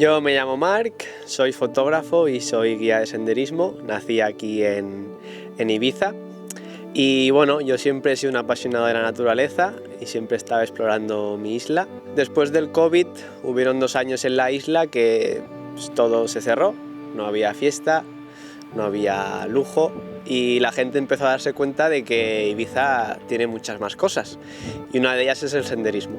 Yo me llamo Marc, soy fotógrafo y soy guía de senderismo. Nací aquí en Ibiza y bueno, yo siempre he sido un apasionado de la naturaleza y siempre estaba explorando mi isla. Después del COVID hubieron 2 años en la isla que pues, todo se cerró, no había fiesta, no había lujo y la gente empezó a darse cuenta de que Ibiza tiene muchas más cosas y una de ellas es el senderismo.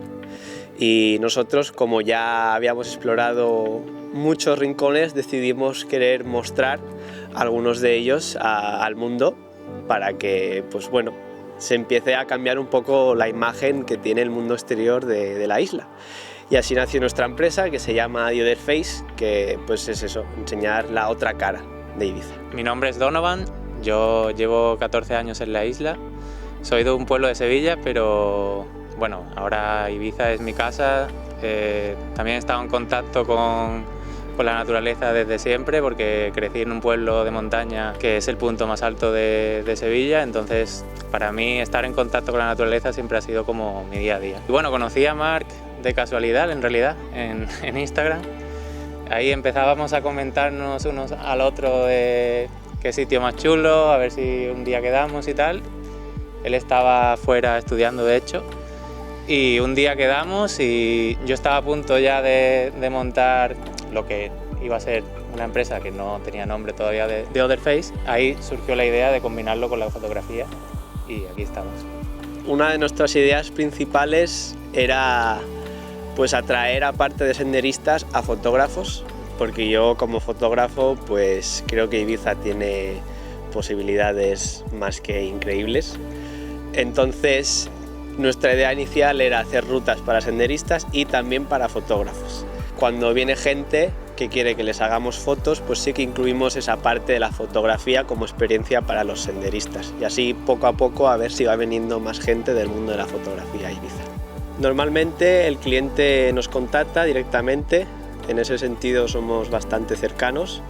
Y nosotros, como ya habíamos explorado muchos rincones, decidimos querer mostrar algunos de ellos al mundo para que, pues bueno, se empiece a cambiar un poco la imagen que tiene el mundo exterior de la isla. Y así nació nuestra empresa, que se llama The Other Face, que pues es eso, enseñar la otra cara de Ibiza. Mi nombre es Donovan, yo llevo 14 años en la isla, soy de un pueblo de Sevilla, pero bueno, ahora Ibiza es mi casa. También he estado en contacto con la naturaleza desde siempre porque crecí en un pueblo de montaña que es el punto más alto de Sevilla, entonces para mí estar en contacto con la naturaleza siempre ha sido como mi día a día. Y bueno, conocí a Marc de casualidad en realidad en Instagram. Ahí empezábamos a comentarnos unos al otro de qué sitio más chulo, a ver si un día quedamos y tal. Él estaba fuera estudiando de hecho. Y un día quedamos y yo estaba a punto ya de montar lo que iba a ser una empresa que no tenía nombre todavía de Other Face. Ahí surgió la idea de combinarlo con la fotografía y aquí estamos. Una de nuestras ideas principales era pues atraer aparte de senderistas a fotógrafos, porque yo como fotógrafo pues creo que Ibiza tiene posibilidades más que increíbles. Entonces nuestra idea inicial era hacer rutas para senderistas y también para fotógrafos. Cuando viene gente que quiere que les hagamos fotos, pues sí que incluimos esa parte de la fotografía como experiencia para los senderistas. Y así poco a poco a ver si va viniendo más gente del mundo de la fotografía a Ibiza. Normalmente el cliente nos contacta directamente, en ese sentido somos bastante cercanos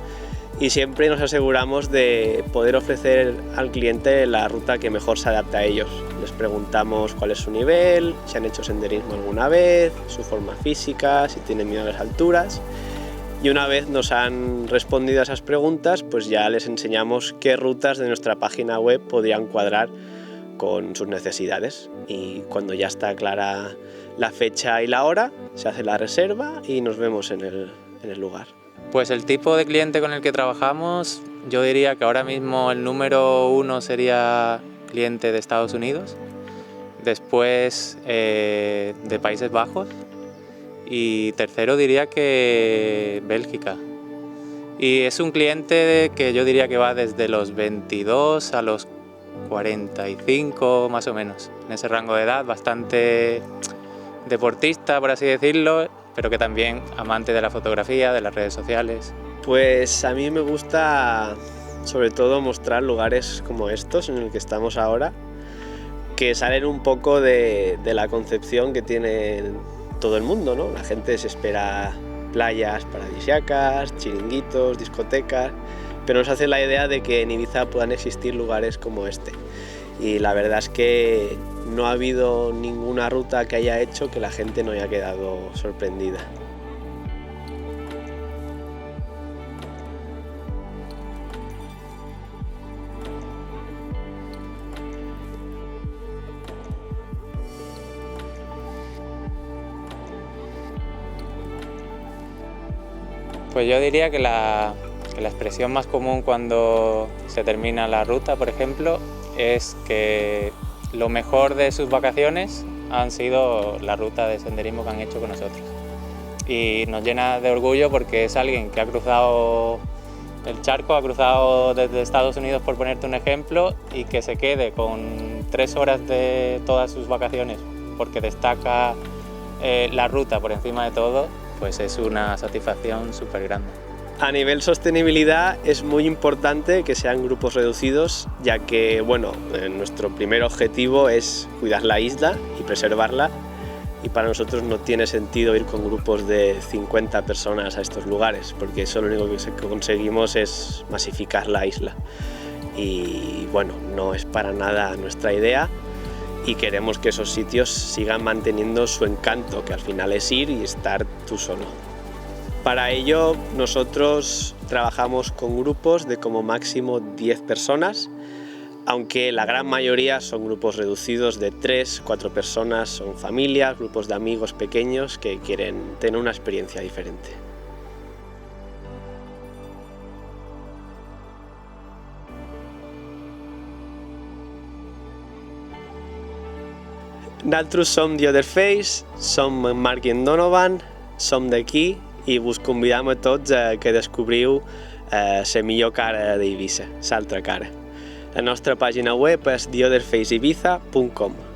y siempre nos aseguramos de poder ofrecer al cliente la ruta que mejor se adapte a ellos. Les preguntamos cuál es su nivel, si han hecho senderismo alguna vez, su forma física, si tienen miedo a las alturas. Y una vez nos han respondido a esas preguntas, pues ya les enseñamos qué rutas de nuestra página web podrían cuadrar con sus necesidades. Y cuando ya está clara la fecha y la hora, se hace la reserva y nos vemos en el lugar. Pues el tipo de cliente con el que trabajamos, yo diría que ahora mismo el número 1 sería cliente de Estados Unidos, después de Países Bajos y tercero diría que Bélgica. Y es un cliente que yo diría que va desde los 22 a los 45 más o menos, en ese rango de edad, bastante deportista por así decirlo, pero que también amante de la fotografía, de las redes sociales. Pues a mí me gusta sobre todo mostrar lugares como estos en el que estamos ahora, que salen un poco de la concepción que tiene todo el mundo, ¿no? La gente se espera playas paradisíacas, chiringuitos, discotecas, pero nos hace la idea de que en Ibiza puedan existir lugares como este. Y la verdad es que no ha habido ninguna ruta que haya hecho que la gente no haya quedado sorprendida. Pues yo diría que la expresión más común cuando se termina la ruta, por ejemplo, es que lo mejor de sus vacaciones han sido la ruta de senderismo que han hecho con nosotros. Y nos llena de orgullo porque es alguien que ha cruzado el charco, ha cruzado desde Estados Unidos, por ponerte un ejemplo, y que se quede con 3 horas de todas sus vacaciones porque destaca la ruta por encima de todo, pues es una satisfacción súper grande. A nivel sostenibilidad es muy importante que sean grupos reducidos, ya que bueno, nuestro primer objetivo es cuidar la isla y preservarla, y para nosotros no tiene sentido ir con grupos de 50 personas a estos lugares, porque eso lo único que conseguimos es masificar la isla. Y bueno, no es para nada nuestra idea y queremos que esos sitios sigan manteniendo su encanto, que al final es ir y estar tú solo. Para ello nosotros trabajamos con grupos de como máximo 10 personas, aunque la gran mayoría son grupos reducidos de 3-4 personas, son familias, grupos de amigos pequeños que quieren tener una experiencia diferente. Nosaltres som The Other Face, som en Marc i en Donovan, som d'aquí i vos convidam a tots a que descobriu la millor cara d'Eivissa, l'altra cara. La nostra pàgina web és theotherfaceibiza.com.